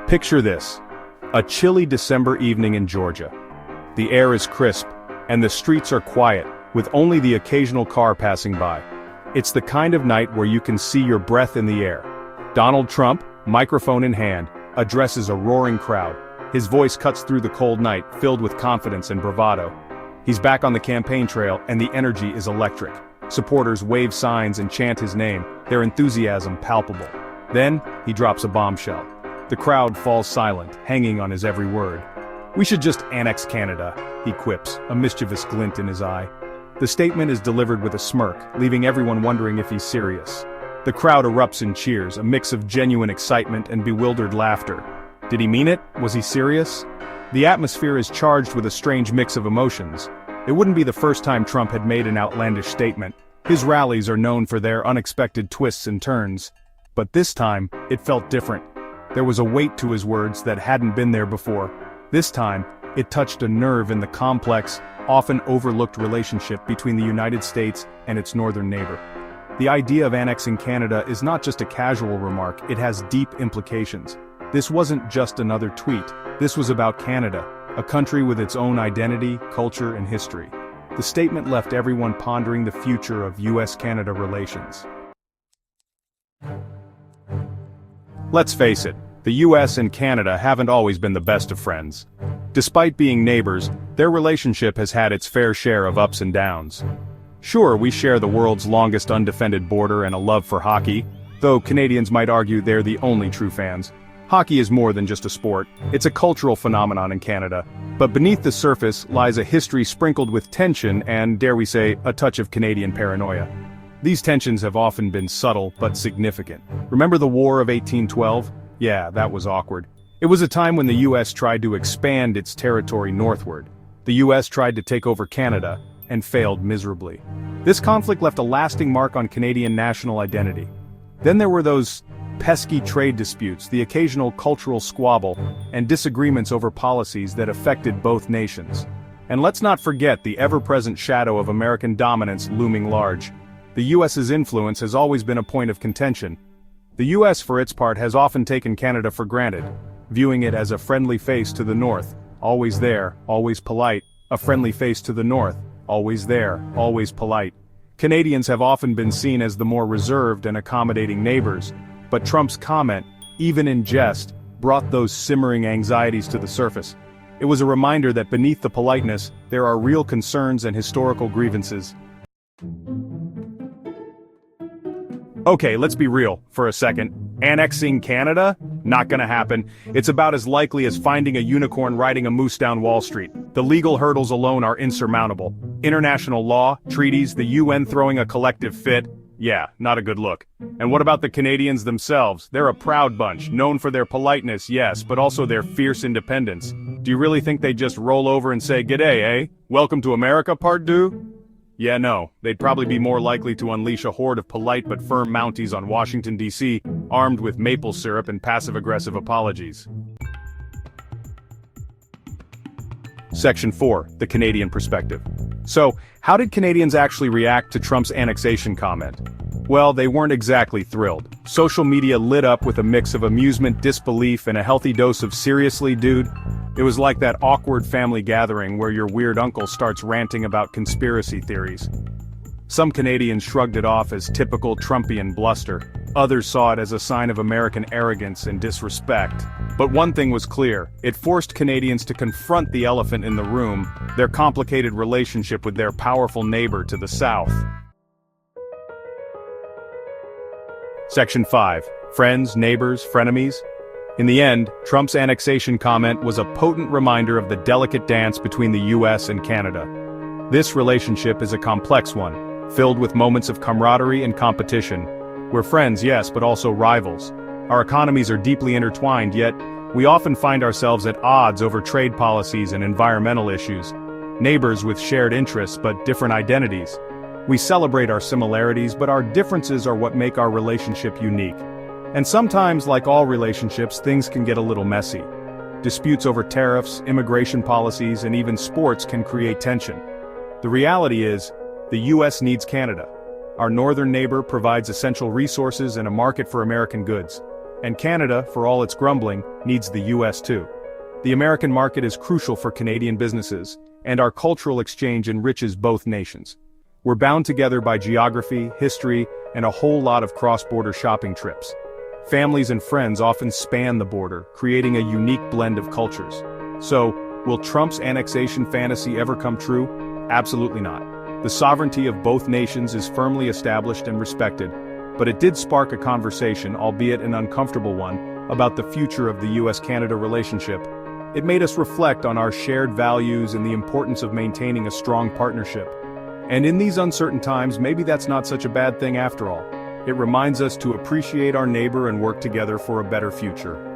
Picture this: a chilly December evening in Georgia. The air is crisp, and the streets are quiet, with only the occasional car passing by. It's the kind of night where you can see your breath in the air. Donald Trump, microphone in hand, addresses a roaring crowd. His voice cuts through the cold night, filled with confidence and bravado. He's back on the campaign trail, and the energy is electric. Supporters wave signs and chant his name, their enthusiasm palpable. Then, he drops a bombshell. The crowd falls silent, hanging on his every word. "We should just annex Canada," he quips, a mischievous glint in his eye. The statement is delivered with a smirk, leaving everyone wondering if he's serious. The crowd erupts in cheers, a mix of genuine excitement and bewildered laughter. Did he mean it? Was he serious? The atmosphere is charged with a strange mix of emotions. It wouldn't be the first time Trump had made an outlandish statement. His rallies are known for their unexpected twists and turns. But this time, it felt different. There was a weight to his words that hadn't been there before. This time, it touched a nerve in the complex, often overlooked relationship between the United States and its northern neighbor. The idea of annexing Canada is not just a casual remark, it has deep implications. This wasn't just another tweet. This was about Canada, a country with its own identity, culture, and history. The statement left everyone pondering the future of US-Canada relations. Let's face it, the US and Canada haven't always been the best of friends. Despite being neighbors, their relationship has had its fair share of ups and downs. Sure, we share the world's longest undefended border and a love for hockey, though Canadians might argue they're the only true fans. Hockey is more than just a sport, it's a cultural phenomenon in Canada. But beneath the surface lies a history sprinkled with tension and, dare we say, a touch of Canadian paranoia. These tensions have often been subtle but significant. Remember the War of 1812? Yeah, that was awkward. It was a time when the US tried to expand its territory northward. The US tried to take over Canada, and failed miserably. This conflict left a lasting mark on Canadian national identity. Then there were those pesky trade disputes, the occasional cultural squabble, and disagreements over policies that affected both nations. And let's not forget the ever-present shadow of American dominance looming large. The US's influence has always been a point of contention. The US, for its part, has often taken Canada for granted, viewing it as a friendly face to the north, always there, always polite, a friendly face to the north, always there, always polite. Canadians have often been seen as the more reserved and accommodating neighbors, but Trump's comment, even in jest, brought those simmering anxieties to the surface. It was a reminder that beneath the politeness, there are real concerns and historical grievances. Okay, let's be real for a second. Annexing Canada? Not gonna happen. It's about as likely as finding a unicorn riding a moose down Wall Street. The legal hurdles alone are insurmountable. International law, treaties, the UN throwing a collective fit. Yeah, not a good look. And what about the Canadians themselves? They're a proud bunch, known for their politeness, yes, but also their fierce independence. Do you really think they'd just roll over and say, "G'day, eh? Welcome to America, part deux?" Yeah, no, they'd probably be more likely to unleash a horde of polite but firm Mounties on Washington, D.C., armed with maple syrup and passive-aggressive apologies. Section 4, the Canadian perspective. So, how did Canadians actually react to Trump's annexation comment? Well, they weren't exactly thrilled. Social media lit up with a mix of amusement, disbelief, and a healthy dose of "seriously, dude?" It was like that awkward family gathering where your weird uncle starts ranting about conspiracy theories. Some Canadians shrugged it off as typical Trumpian bluster. Others saw it as a sign of American arrogance and disrespect. But one thing was clear, it forced Canadians to confront the elephant in the room, their complicated relationship with their powerful neighbor to the south. Section 5. Friends, neighbors, frenemies. In the end, Trump's annexation comment was a potent reminder of the delicate dance between the US and Canada. This relationship is a complex one, filled with moments of camaraderie and competition. We're friends, yes, but also rivals. Our economies are deeply intertwined, yet we often find ourselves at odds over trade policies and environmental issues. Neighbors with shared interests but different identities. We celebrate our similarities, but our differences are what make our relationship unique. And sometimes, like all relationships, things can get a little messy. Disputes over tariffs, immigration policies, and even sports can create tension. The reality is, the US needs Canada. Our northern neighbor provides essential resources and a market for American goods. And Canada, for all its grumbling, needs the US too. The American market is crucial for Canadian businesses, and our cultural exchange enriches both nations. We're bound together by geography, history, and a whole lot of cross-border shopping trips. Families and friends often span the border, creating a unique blend of cultures. So, will Trump's annexation fantasy ever come true? Absolutely not. The sovereignty of both nations is firmly established and respected, but it did spark a conversation, albeit an uncomfortable one, about the future of the US-Canada relationship. It made us reflect on our shared values and the importance of maintaining a strong partnership. And in these uncertain times, maybe that's not such a bad thing after all. It reminds us to appreciate our neighbor and work together for a better future.